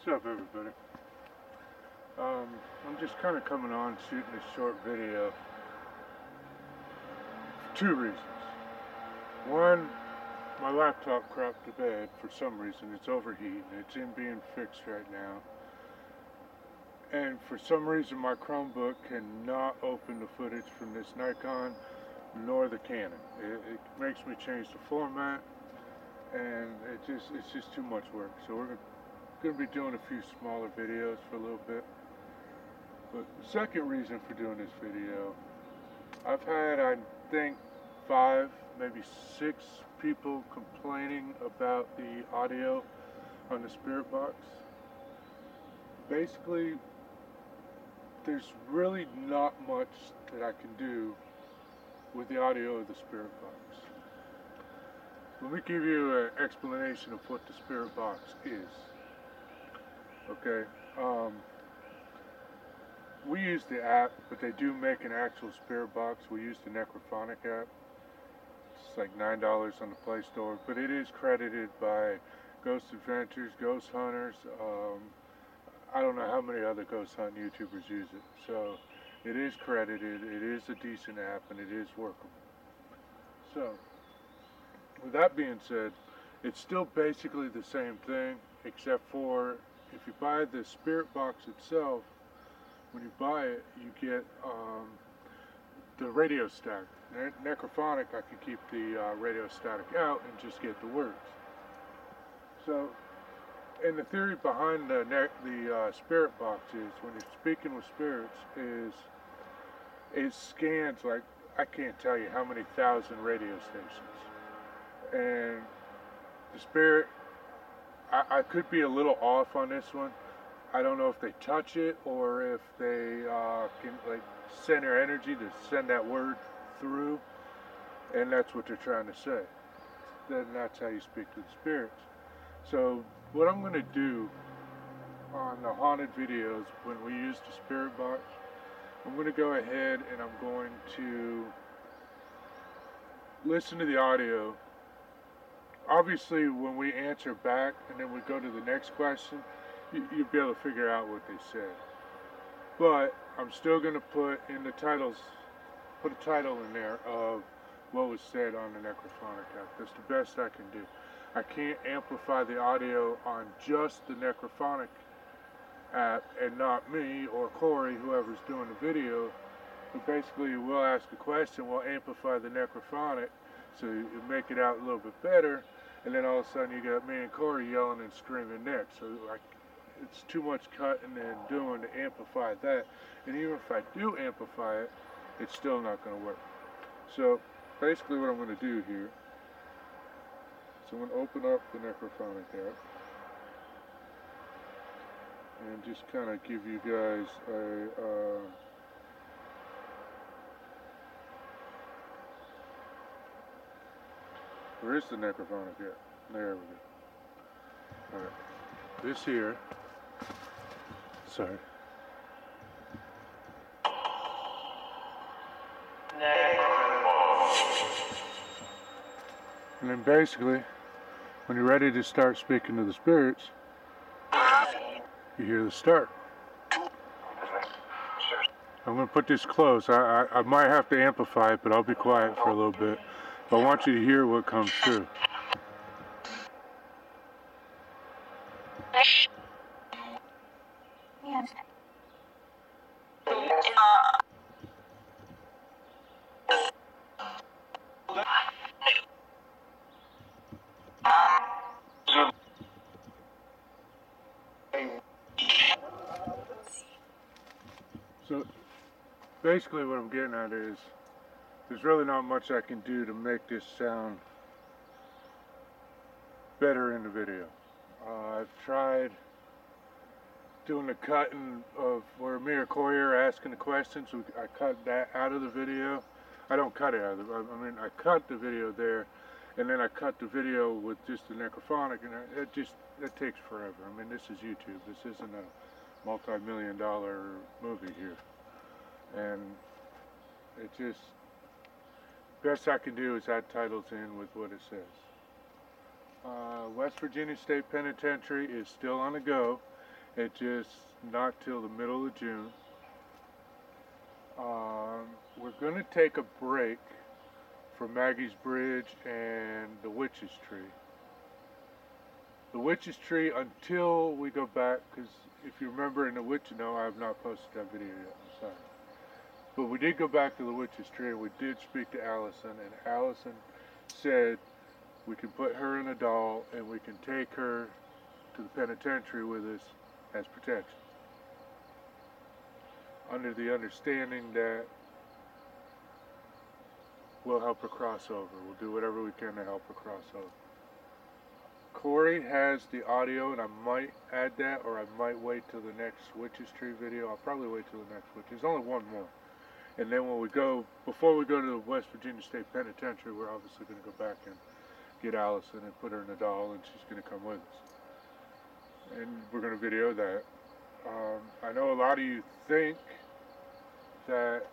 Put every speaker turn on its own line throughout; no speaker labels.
What's up, everybody? I'm just kind of coming on shooting this short video for two reasons. One, my laptop crapped to bed for some reason. It's overheating. It's in being fixed right now. And for some reason my Chromebook cannot open the footage from this Nikon nor the Canon. It makes me change the format, and it's just too much work. So we're going to be doing a few smaller videos for a little bit. But the second reason for doing this video, I've had, I think, 5, maybe 6 people complaining about the audio on the Spirit Box. Basically, there's really not much that I can do with the audio of the Spirit Box. Let me give you an explanation of what the Spirit Box is. Okay, we use the app, but they do make an actual Spirit Box. We use the Necrophonic app. It's like $9 on the Play Store, but it is credited by Ghost Adventures, Ghost Hunters. I don't know how many other ghost hunt YouTubers use it. So it is credited, it is a decent app, and it is workable. So, with that being said, it's still basically the same thing, except for if you buy the Spirit Box itself, when you buy it, you get the radio static. Necrophonic, I can keep the radio static out and just get the words. So, and the theory behind the Spirit Box is, when you're speaking with spirits, is it scans like, I can't tell you how many thousand radio stations. And the Spirit, I could be a little off on this one. I don't know if they touch it or if they can like send their energy to send that word through, and that's what they're trying to say. Then that's how you speak to the spirits. So what I'm going to do on the haunted videos when we use the Spirit Box, I'm going to go ahead and I'm going to listen to the audio. Obviously, when we answer back and then we go to the next question, you'll be able to figure out what they said. But I'm still going to put in the titles, put a title in there of what was said on the Necrophonic app. That's the best I can do. I can't amplify the audio on just the Necrophonic app and not me or Corey, whoever's doing the video. But basically, we'll ask a question, we'll amplify the Necrophonic so you make it out a little bit better, and then all of a sudden you got me and Corey yelling and screaming next. So it's too much cutting and doing to amplify that. And even if I do amplify it, it's still not going to work. So basically what I'm going to do here, so I'm going to open up the Necrophonic app and just kind of give you guys a where is the Necrophonic app? There we go. Alright, this here, sorry. And then basically, when you're ready to start speaking to the spirits, you hear the start. I'm going to put this close. I might have to amplify it, but I'll be quiet for a little bit. But I want you to hear what comes through. So basically what I'm getting at is there's really not much I can do to make this sound better in the video. I've tried doing the cutting of where me or Corey are asking the questions. I cut that out of the video. I don't cut it out of the, I mean, I cut the video there, and then I cut the video with just the Necrophonic, and it takes forever. I mean, this is YouTube. This isn't a multi-million-dollar movie here. And it just, best I can do is add titles in with what it says. West Virginia State Penitentiary is still on the go. It's just not till the middle of June. We're going to take a break from Maggie's Bridge and the Witch's Tree. The Witch's Tree until we go back, because if you remember in the Witch, no, I have not posted that video yet, I'm sorry. But we did go back to the Witch's Tree and we did speak to Allison, and Allison said we can put her in a doll and we can take her to the penitentiary with us as protection. Under the understanding that we'll help her cross over. We'll do whatever we can to help her cross over. Corey has the audio, and I might add that, or I might wait till the next Witch's Tree video. I'll probably wait till the next Witch. There's only one more. And then when we go, before we go to the West Virginia State Penitentiary, we're obviously going to go back and get Allison and put her in a doll, and she's going to come with us. And we're going to video that. I know a lot of you think that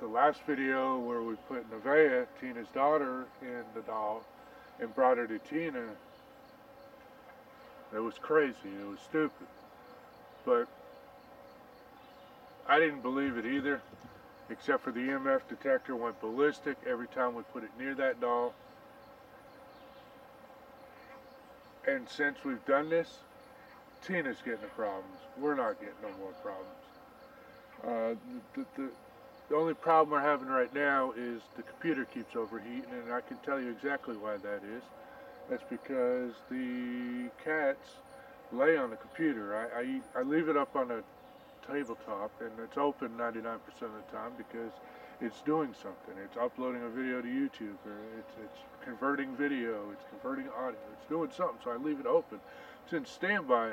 the last video where we put Nevaeh, Tina's daughter, in the doll and brought her to Tina, it was crazy, it was stupid. But I didn't believe it either, except for the EMF detector went ballistic every time we put it near that doll. And since we've done this, Tina's getting the problems. We're not getting no more problems. The only problem we're having right now is the computer keeps overheating, and I can tell you exactly why that is. That's because the cats lay on the computer. I leave it up on a tabletop, and it's open 99% of the time because it's doing something. It's uploading a video to YouTube, or it's converting video, it's converting audio, it's doing something, so I leave it open. It's in standby,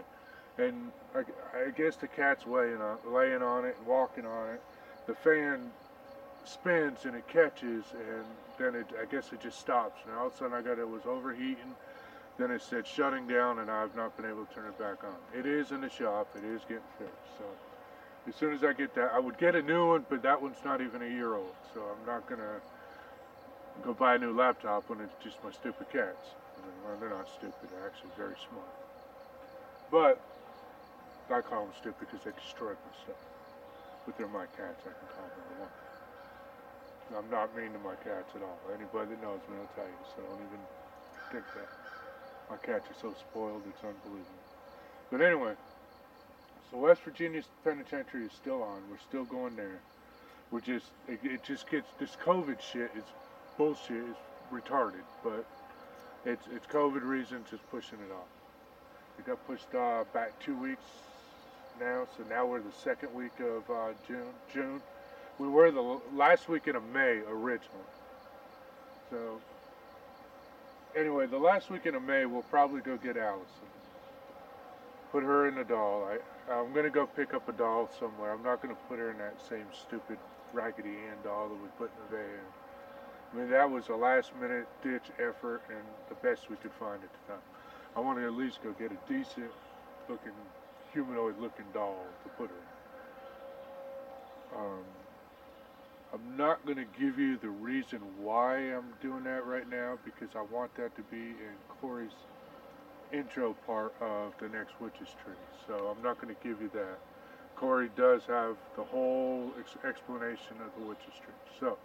and I guess the cat's laying on it and walking on it. The fan spins and it catches, and then I guess it just stops. And all of a sudden it was overheating. Then it said shutting down, and I've not been able to turn it back on. It is in the shop. It is getting fixed. So as soon as I get that, I would get a new one, but that one's not even a year old. So I'm not gonna go buy a new laptop when it's just my stupid cats. Well, they're not stupid. They're actually very smart. But I call them stupid because they destroyed my stuff. But they're my cats, I can call them what I want. I'm not mean to my cats at all. Anybody that knows me will tell you, so don't even think that. My cats are so spoiled, it's unbelievable. But anyway, so West Virginia Penitentiary is still on. We're still going there. It just gets, this COVID shit is bullshit, it's retarded, but it's COVID reasons, it's pushing it off. It got pushed back 2 weeks now, so now we're the second week of June. We were the last weekend of May originally. So anyway, the last weekend of May we'll probably go get Allison, put her in a doll. I'm gonna go pick up a doll somewhere. I'm not gonna put her in that same stupid Raggedy Ann doll that we put Nevaeh in. I mean, that was a last minute ditch effort and the best we could find at the time. I want to at least go get a decent looking, humanoid looking doll to put her in. I'm not going to give you the reason why I'm doing that right now, because I want that to be in Corey's intro part of the next Witch's Tree. So I'm not going to give you that. Corey does have the whole explanation of the Witch's Tree. So,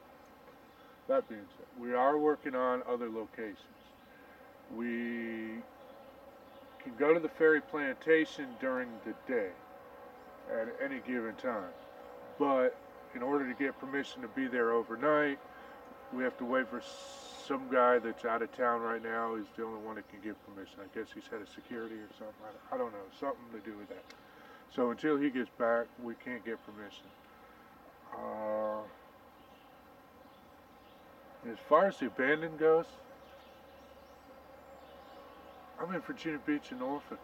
that being said, we are working on other locations. We can go to the Fairy Plantation during the day at any given time, but in order to get permission to be there overnight, we have to wait for some guy that's out of town right now. He's the only one that can give permission. I guess he's head of security or something. I don't know, something to do with that. So until he gets back, we can't get permission. As far as the abandoned goes, I'm in Virginia Beach and Norfolk.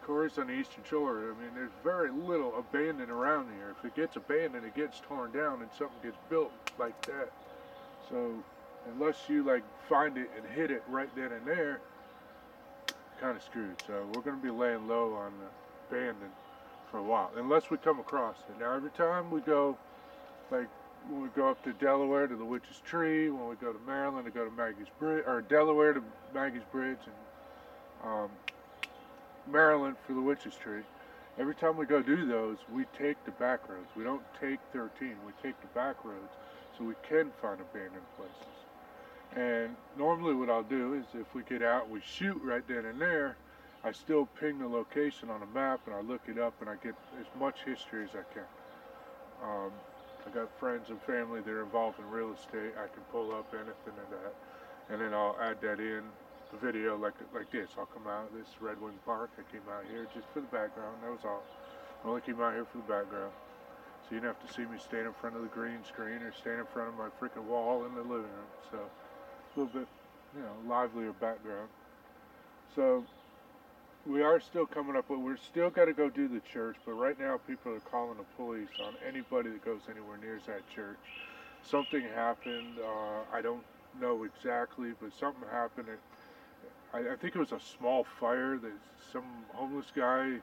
Corey's on the Eastern Shore. I mean, there's very little abandoned around here. If it gets abandoned, it gets torn down and something gets built like that. So unless you like find it and hit it right then and there, kind of screwed. So we're going to be laying low on the abandoned for a while, unless we come across it. Now every time we go, like when we go up to Delaware to the Witch's Tree, when we go to Maryland to go to Maggie's Bridge, or Delaware to Maggie's Bridge, and Maryland for the Witch's Tree, Every time we go do those, we take the back roads. We don't take 13, we take the back roads so we can find abandoned places. And normally what I'll do is if we get out, we shoot right then and there, I still ping the location on a map and I look it up and I get as much history as I can. I got friends and family that are involved in real estate. I can pull up anything of that, and then I'll add that in the video like this. I'll come out of this Red Wing Park. I came out here just for the background. That was all. I only came out here for the background. So you didn't have to see me stand in front of the green screen or stand in front of my freaking wall in the living room. So a little bit, livelier background. So we are still coming up, but we're still got to go do the church. But right now, people are calling the police on anybody that goes anywhere near that church. Something happened. I don't know exactly, but something happened. I think it was a small fire that some homeless guy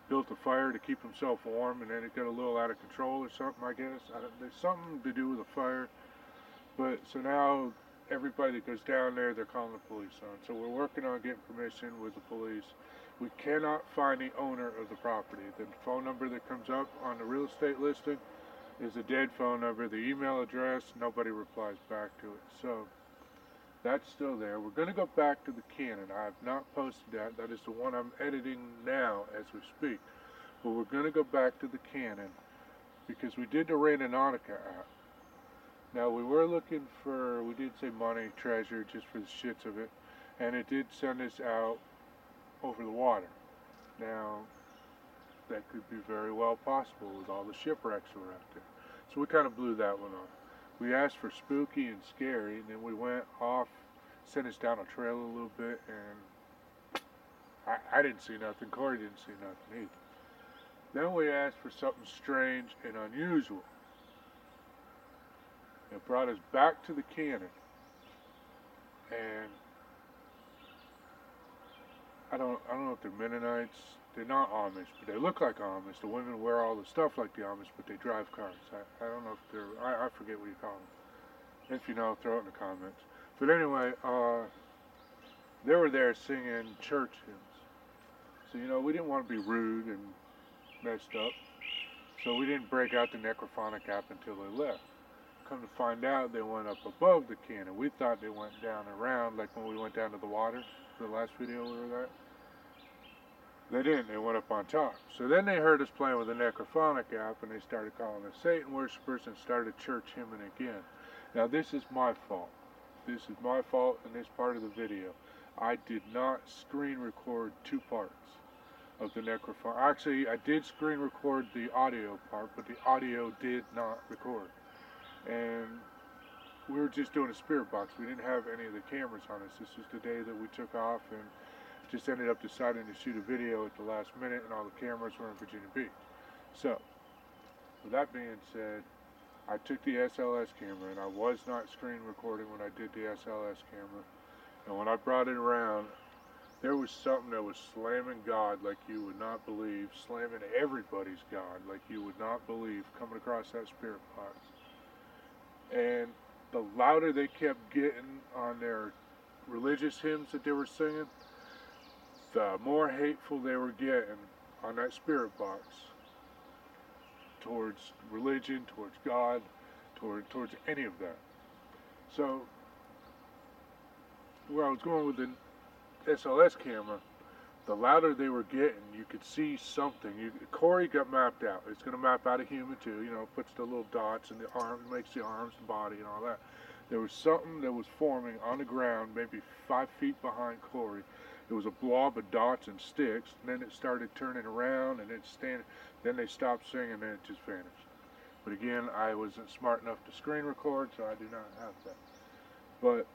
built a fire to keep himself warm, and then it got a little out of control or something. I guess there's something to do with the fire. But so now everybody that goes down there, they're calling the police on. So we're working on getting permission with the police. We cannot find the owner of the property. The phone number that comes up on the real estate listing is a dead phone number. The email address, nobody replies back to it. So that's still there. We're going to go back to the Canon. I have not posted that. That is the one I'm editing now as we speak. But we're going to go back to the Canon because we did the Randonautica app. Now we were looking for, we did say money, treasure, just for the shits of it. And it did send us out over the water. Now, that could be very well possible with all the shipwrecks that were out there. So we kind of blew that one off. We asked for spooky and scary, and then we went off, sent us down a trail a little bit, and I didn't see nothing. Corey didn't see nothing either. Then we asked for something strange and unusual. It brought us back to the Canon, and I don't know if they're Mennonites. They're not Amish, but they look like Amish. The women wear all the stuff like the Amish, but they drive cars. I don't know if they're, I forget what you call them. If you know, throw it in the comments. But anyway, they were there singing church hymns. So, we didn't want to be rude and messed up. So we didn't break out the Necrophonic app until they left. Come to find out, they went up above the Canon. We thought they went down around, like when we went down to the water, the last video we were at. They didn't. They went up on top. So then they heard us playing with the Necrophonic app, and they started calling us Satan worshippers and started church hymning again. Now this is my fault. This is my fault in this part of the video. I did not screen record two parts of the Necrophonic. Actually, I did screen record the audio part, but the audio did not record. And we were just doing a spirit box. We didn't have any of the cameras on us. This was the day that we took off and just ended up deciding to shoot a video at the last minute, and all the cameras were in Virginia Beach. So, with that being said, I took the SLS camera, and I was not screen recording when I did the SLS camera. And when I brought it around, there was something that was slamming God like you would not believe, slamming everybody's God like you would not believe, coming across that spirit box. And the louder they kept getting on their religious hymns that they were singing, the more hateful they were getting on that spirit box towards religion, towards God, towards any of that. So, where I was going with the SLS camera, the louder they were getting, you could see something. Corey got mapped out. It's going to map out a human too, puts the little dots in the arm, makes the arms, the body, and all that. There was something that was forming on the ground, maybe 5 feet behind Corey. There was a blob of dots and sticks, and then it started turning around, and then they stopped singing, and it just vanished. But again, I wasn't smart enough to screen record, so I do not have that. But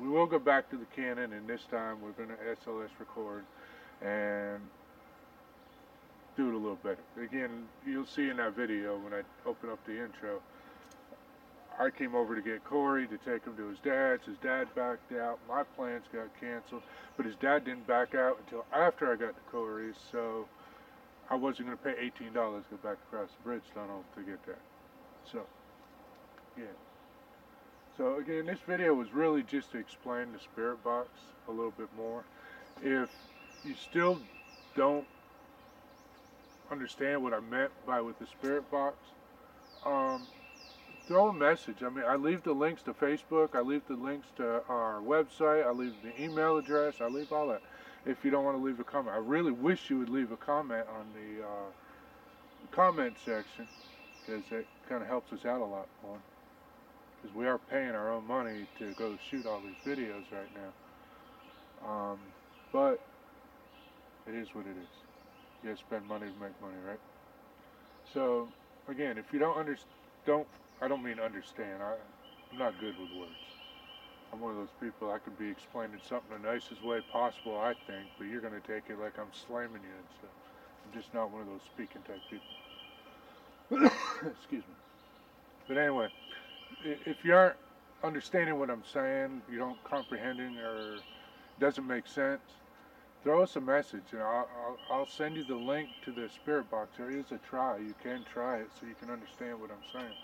we will go back to the Canon, and this time we're going to SLS record and do it a little better. Again, you'll see in that video when I open up the intro, I came over to get Corey to take him to his dad's. His dad backed out. My plans got canceled, but his dad didn't back out until after I got to Corey's, so I wasn't going to pay $18 to go back across the bridge tunnel to get that. So, yeah. So again, this video was really just to explain the spirit box a little bit more. If you still don't understand what I meant by with the spirit box, throw a message. I mean, I leave the links to Facebook, I leave the links to our website, I leave the email address, I leave all that. If you don't want to leave a comment, I really wish you would leave a comment on the comment section, because it kind of helps us out a lot more. Because we are paying our own money to go shoot all these videos right now. But it is what it is. You gotta spend money to make money, right? So again, if you don't I don't mean understand. I'm not good with words. I'm one of those people, I could be explaining something the nicest way possible, I think, but you're gonna take it like I'm slamming you and stuff. I'm just not one of those speaking type people. Excuse me. But anyway, if you aren't understanding what I'm saying, you don't comprehending, or doesn't make sense, throw us a message, and I'll send you the link to the spirit box. There is a try. You can try it so you can understand what I'm saying.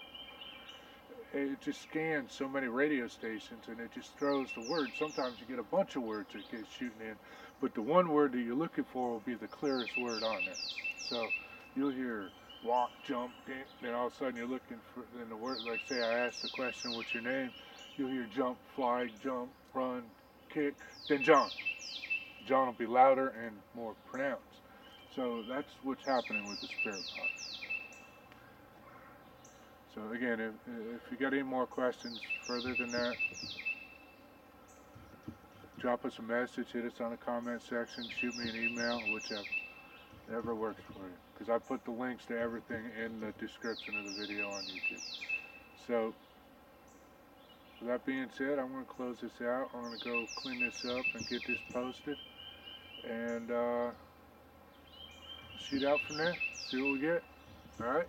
It just scans so many radio stations, and it just throws the words. Sometimes you get a bunch of words that get shooting in, but the one word that you're looking for will be the clearest word on there. So you'll hear walk, jump, then all of a sudden you're looking for, then the word, like say I ask the question, what's your name? You'll hear jump, fly, jump, run, kick, then John. John will be louder and more pronounced. So that's what's happening with the spirit box. So again, if you got any more questions further than that, drop us a message, hit us on the comment section, shoot me an email, whichever works for you. Because I put the links to everything in the description of the video on YouTube. So, with that being said, I'm going to close this out. I'm going to go clean this up and get this posted. And shoot out from there, see what we get. Alright?